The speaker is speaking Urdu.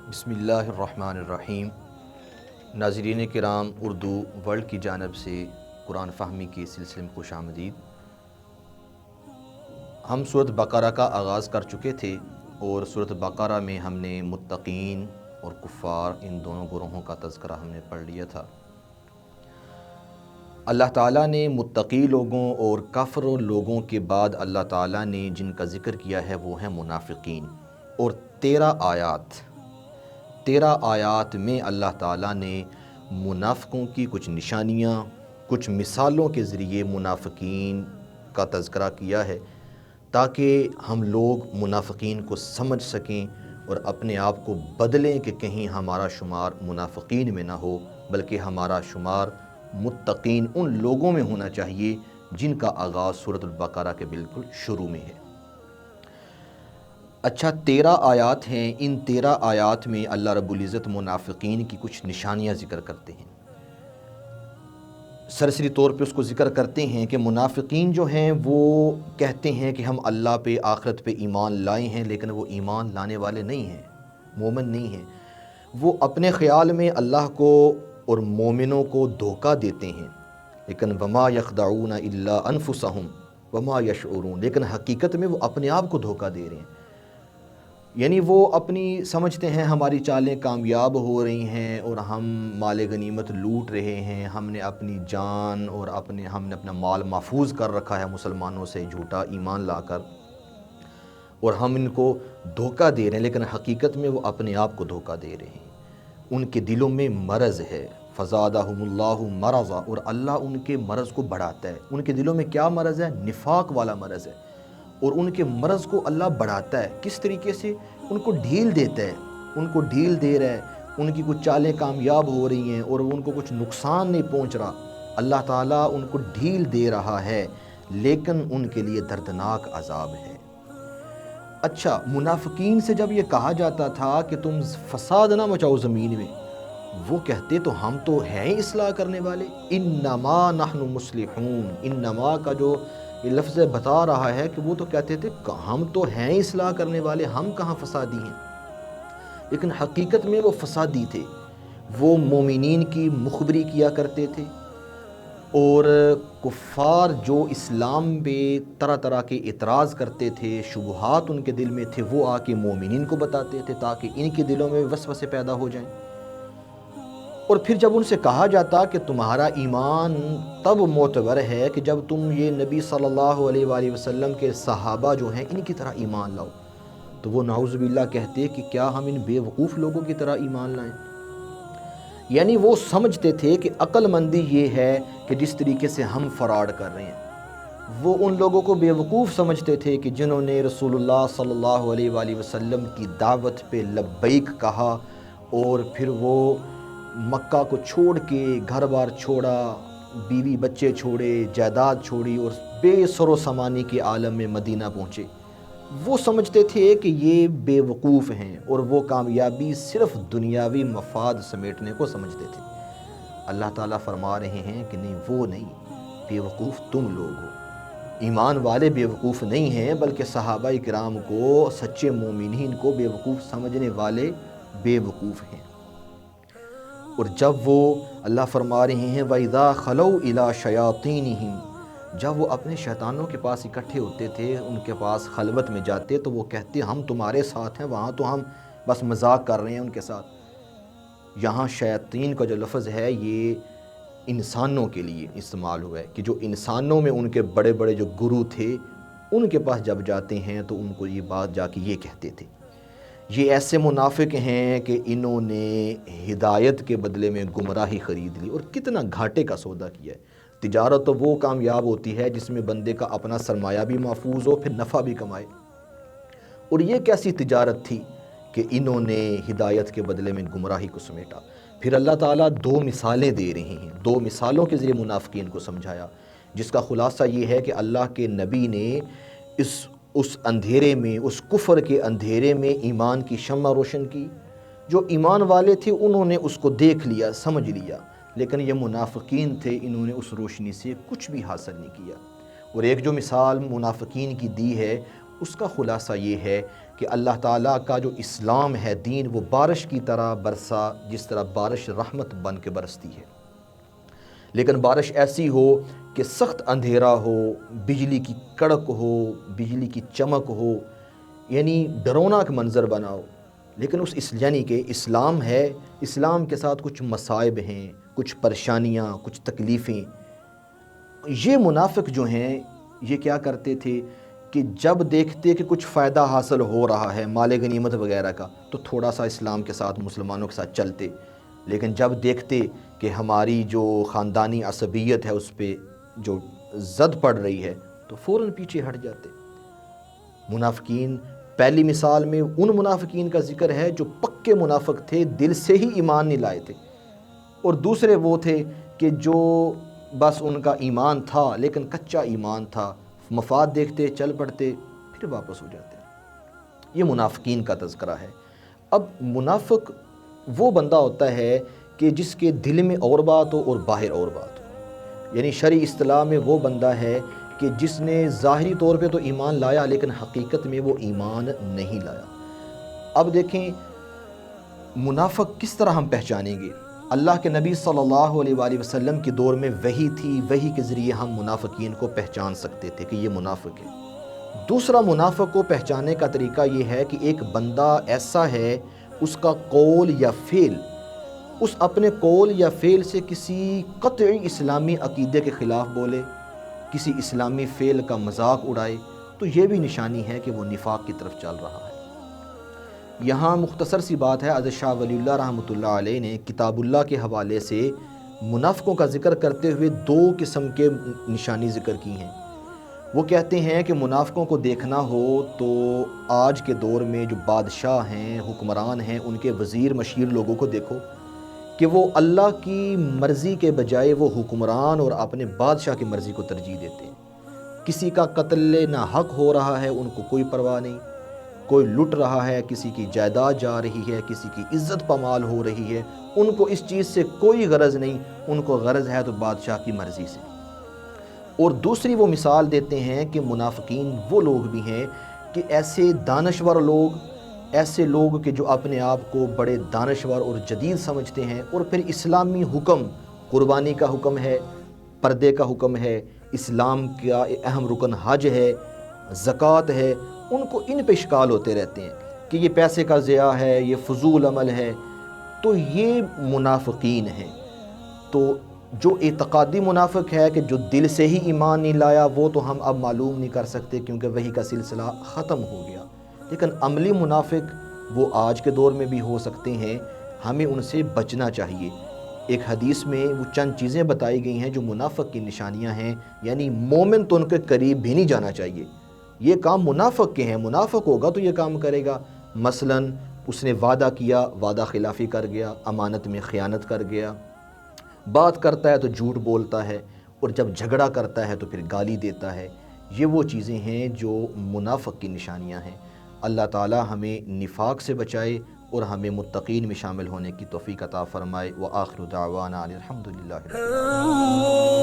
بسم اللہ الرحمن الرحیم۔ ناظرین کرام، اردو ورلڈ کی جانب سے قرآن فہمی کے سلسلے میں خوش آمدید۔ ہم سورۃ بقرہ کا آغاز کر چکے تھے اور سورۃ بقرہ میں ہم نے متقین اور کفار ان دونوں گروہوں کا تذکرہ ہم نے پڑھ لیا تھا۔ اللہ تعالیٰ نے متقی لوگوں اور کافر لوگوں کے بعد اللہ تعالیٰ نے جن کا ذکر کیا ہے وہ ہیں منافقین، اور 13 آیات میں اللہ تعالیٰ نے منافقوں کی کچھ نشانیاں، کچھ مثالوں کے ذریعے منافقین کا تذکرہ کیا ہے تاکہ ہم لوگ منافقین کو سمجھ سکیں اور اپنے آپ کو بدلیں کہ کہیں ہمارا شمار منافقین میں نہ ہو بلکہ ہمارا شمار متقین ان لوگوں میں ہونا چاہیے جن کا آغاز سورۃ البقرہ کے بالکل شروع میں ہے۔ اچھا، 13 آیات ہیں۔ ان 13 آیات میں اللہ رب العزت منافقین کی کچھ نشانیاں ذکر کرتے ہیں۔ سرسری طور پہ اس کو ذکر کرتے ہیں کہ منافقین جو ہیں وہ کہتے ہیں کہ ہم اللہ پہ، آخرت پہ ایمان لائے ہیں، لیکن وہ ایمان لانے والے نہیں ہیں، مومن نہیں ہیں۔ وہ اپنے خیال میں اللہ کو اور مومنوں کو دھوکہ دیتے ہیں، لیکن وما یخدعون الا انفسہم وما یشعرون، لیکن حقیقت میں وہ اپنے آپ کو دھوکہ دے رہے ہیں۔ یعنی وہ اپنی سمجھتے ہیں ہماری چالیں کامیاب ہو رہی ہیں اور ہم مال غنیمت لوٹ رہے ہیں، ہم نے اپنی جان اور ہم نے اپنا مال محفوظ کر رکھا ہے مسلمانوں سے جھوٹا ایمان لا کر، اور ہم ان کو دھوکہ دے رہے ہیں، لیکن حقیقت میں وہ اپنے آپ کو دھوکہ دے رہے ہیں۔ ان کے دلوں میں مرض ہے، فزادہم اللہ مرضا، اور اللہ ان کے مرض کو بڑھاتا ہے۔ ان کے دلوں میں کیا مرض ہے؟ نفاق والا مرض ہے، اور ان کے مرض کو اللہ بڑھاتا ہے۔ کس طریقے سے؟ ان کو ڈھیل دیتا ہے، ان کو ڈھیل دے رہا ہے، ان کی کچھ چالیں کامیاب ہو رہی ہیں اور ان کو کچھ نقصان نہیں پہنچ رہا، اللہ تعالیٰ ان کو ڈھیل دے رہا ہے، لیکن ان کے لیے دردناک عذاب ہے۔ اچھا، منافقین سے جب یہ کہا جاتا تھا کہ تم فساد نہ مچاؤ زمین میں، وہ کہتے تو ہم تو ہیں اصلاح کرنے والے، انما نحن مصلحون۔ انما کا جو یہ لفظ بتا رہا ہے کہ وہ تو کہتے تھے ہم تو ہیں اصلاح کرنے والے، ہم کہاں فسادی ہیں، لیکن حقیقت میں وہ فسادی تھے۔ وہ مومنین کی مخبری کیا کرتے تھے، اور کفار جو اسلام پہ طرح طرح کے اعتراض کرتے تھے، شبہات ان کے دل میں تھے، وہ آ کے مومنین کو بتاتے تھے تاکہ ان کے دلوں میں وسوسے پیدا ہو جائیں۔ اور پھر جب ان سے کہا جاتا کہ تمہارا ایمان تب معتبر ہے کہ جب تم یہ نبی صلی اللہ علیہ وآلہ وسلم کے صحابہ جو ہیں ان کی طرح ایمان لاؤ، تو وہ نعوذ باللہ کہتے کہ کیا ہم ان بے وقوف لوگوں کی طرح ایمان لائیں؟ یعنی وہ سمجھتے تھے کہ عقل مندی یہ ہے کہ جس طریقے سے ہم فراڈ کر رہے ہیں، وہ ان لوگوں کو بے وقوف سمجھتے تھے کہ جنہوں نے رسول اللہ صلی اللہ علیہ وآلہ وسلم کی دعوت پہ لبیک کہا اور پھر وہ مکہ کو چھوڑ کے گھر بار چھوڑا، بیوی بچے چھوڑے، جائیداد چھوڑی اور بے سر و سامانی کے عالم میں مدینہ پہنچے۔ وہ سمجھتے تھے کہ یہ بے وقوف ہیں اور وہ کامیابی صرف دنیاوی مفاد سمیٹنے کو سمجھتے تھے۔ اللہ تعالیٰ فرما رہے ہیں کہ نہیں، وہ نہیں، بے وقوف تم لوگ ہو۔ ایمان والے بے وقوف نہیں ہیں، بلکہ صحابہ کرام کو، سچے مومنین کو بے وقوف سمجھنے والے بے وقوف ہیں۔ اور جب وہ اللہ فرما رہے ہیں وَإِذَا خَلَوْا إِلَىٰ شَيَاطِينِهِمْ، جب وہ اپنے شیطانوں کے پاس اکٹھے ہوتے تھے، ان کے پاس خلوت میں جاتے تو وہ کہتے ہم تمہارے ساتھ ہیں، وہاں تو ہم بس مذاق کر رہے ہیں ان کے ساتھ۔ یہاں شیاطین کا جو لفظ ہے یہ انسانوں کے لیے استعمال ہوا ہے کہ جو انسانوں میں ان کے بڑے بڑے جو گرو تھے ان کے پاس جب جاتے ہیں تو ان کو یہ بات جا کے یہ کہتے تھے۔ یہ ایسے منافق ہیں کہ انہوں نے ہدایت کے بدلے میں گمراہی خرید لی، اور کتنا گھاٹے کا سودا کیا ہے۔ تجارت تو وہ کامیاب ہوتی ہے جس میں بندے کا اپنا سرمایہ بھی محفوظ ہو، پھر نفع بھی کمائے، اور یہ کیسی تجارت تھی کہ انہوں نے ہدایت کے بدلے میں گمراہی کو سمیٹا۔ پھر اللہ تعالیٰ 2 مثالیں دے رہے ہیں، 2 مثالوں کے ذریعے منافقین کو سمجھایا، جس کا خلاصہ یہ ہے کہ اللہ کے نبی نے اس اندھیرے میں، اس کفر کے اندھیرے میں ایمان کی شمع روشن کی۔ جو ایمان والے تھے انہوں نے اس کو دیکھ لیا، سمجھ لیا، لیکن یہ منافقین تھے، انہوں نے اس روشنی سے کچھ بھی حاصل نہیں کیا۔ اور ایک جو مثال منافقین کی دی ہے اس کا خلاصہ یہ ہے کہ اللہ تعالیٰ کا جو اسلام ہے دین، وہ بارش کی طرح برسا جس طرح بارش رحمت بن کے برستی ہے، لیکن بارش ایسی ہو کہ سخت اندھیرا ہو، بجلی کی کڑک ہو، بجلی کی چمک ہو، یعنی ڈروناک منظر بناؤ، لیکن یعنی کہ اسلام ہے، اسلام کے ساتھ کچھ مصائب ہیں، کچھ پریشانیاں، کچھ تکلیفیں۔ یہ منافق جو ہیں یہ کیا کرتے تھے کہ جب دیکھتے کہ کچھ فائدہ حاصل ہو رہا ہے مال غنیمت وغیرہ کا تو تھوڑا سا اسلام کے ساتھ، مسلمانوں کے ساتھ چلتے، لیکن جب دیکھتے کہ ہماری جو خاندانی عصبیت ہے اس پہ جو زد پڑ رہی ہے تو فوراً پیچھے ہٹ جاتے۔ منافقین، پہلی مثال میں ان منافقین کا ذکر ہے جو پکے منافق تھے، دل سے ہی ایمان نہیں لائے تھے، اور دوسرے وہ تھے کہ جو بس ان کا ایمان تھا لیکن کچا ایمان تھا، مفاد دیکھتے چل پڑتے پھر واپس ہو جاتے۔ یہ منافقین کا تذکرہ ہے۔ اب منافق وہ بندہ ہوتا ہے کہ جس کے دل میں اور بات ہو اور باہر اور بات ہو، یعنی شرعی اصطلاح میں وہ بندہ ہے کہ جس نے ظاہری طور پہ تو ایمان لایا لیکن حقیقت میں وہ ایمان نہیں لایا۔ اب دیکھیں منافق کس طرح ہم پہچانیں گے؟ اللہ کے نبی صلی اللہ علیہ وآلہ وسلم کے دور میں وحی تھی، وحی کے ذریعے ہم منافقین کو پہچان سکتے تھے کہ یہ منافق ہے۔ دوسرا منافق کو پہچاننے کا طریقہ یہ ہے کہ ایک بندہ ایسا ہے، اس کا قول یا فعل، اس اپنے قول یا فعل سے کسی قطعی اسلامی عقیدے کے خلاف بولے، کسی اسلامی فعل کا مذاق اڑائے، تو یہ بھی نشانی ہے کہ وہ نفاق کی طرف چل رہا ہے۔ یہاں مختصر سی بات ہے، حضرت شاہ ولی اللہ رحمۃ اللہ علیہ نے کتاب اللہ کے حوالے سے منافقوں کا ذکر کرتے ہوئے 2 قسم کے نشانی ذکر کی ہیں۔ وہ کہتے ہیں کہ منافقوں کو دیکھنا ہو تو آج کے دور میں جو بادشاہ ہیں، حکمران ہیں، ان کے وزیر مشیر لوگوں کو دیکھو کہ وہ اللہ کی مرضی کے بجائے وہ حکمران اور اپنے بادشاہ کی مرضی کو ترجیح دیتے ہیں۔ کسی کا قتل نہ حق ہو رہا ہے ان کو کوئی پرواہ نہیں، کوئی لٹ رہا ہے، کسی کی جائیداد جا رہی ہے، کسی کی عزت پامال ہو رہی ہے، ان کو اس چیز سے کوئی غرض نہیں، ان کو غرض ہے تو بادشاہ کی مرضی سے۔ اور دوسری وہ مثال دیتے ہیں کہ منافقین وہ لوگ بھی ہیں کہ ایسے دانشور لوگ، ایسے لوگ کہ جو اپنے آپ کو بڑے دانشور اور جدید سمجھتے ہیں، اور پھر اسلامی حکم، قربانی کا حکم ہے، پردے کا حکم ہے، اسلام کا اہم رکن حج ہے، زکوٰۃ ہے، ان کو ان پہ اشکال ہوتے رہتے ہیں کہ یہ پیسے کا ضیاع ہے، یہ فضول عمل ہے، تو یہ منافقین ہیں۔ تو جو اعتقادی منافق ہے کہ جو دل سے ہی ایمان نہیں لایا، وہ تو ہم اب معلوم نہیں کر سکتے کیونکہ وحی کا سلسلہ ختم ہو گیا، لیکن عملی منافق وہ آج کے دور میں بھی ہو سکتے ہیں، ہمیں ان سے بچنا چاہیے۔ ایک حدیث میں وہ چند چیزیں بتائی گئی ہیں جو منافق کی نشانیاں ہیں، یعنی مومن تو ان کے قریب بھی نہیں جانا چاہیے، یہ کام منافق کے ہیں، منافق ہوگا تو یہ کام کرے گا۔ مثلاً اس نے وعدہ کیا، وعدہ خلافی کر گیا، امانت میں خیانت کر گیا، بات کرتا ہے تو جھوٹ بولتا ہے، اور جب جھگڑا کرتا ہے تو پھر گالی دیتا ہے۔ یہ وہ چیزیں ہیں جو منافق کی نشانیاں ہیں۔ اللہ تعالی ہمیں نفاق سے بچائے اور ہمیں متقین میں شامل ہونے کی توفیق عطا فرمائے۔ وآخر دعوانا الحمدللہ رب العالمین۔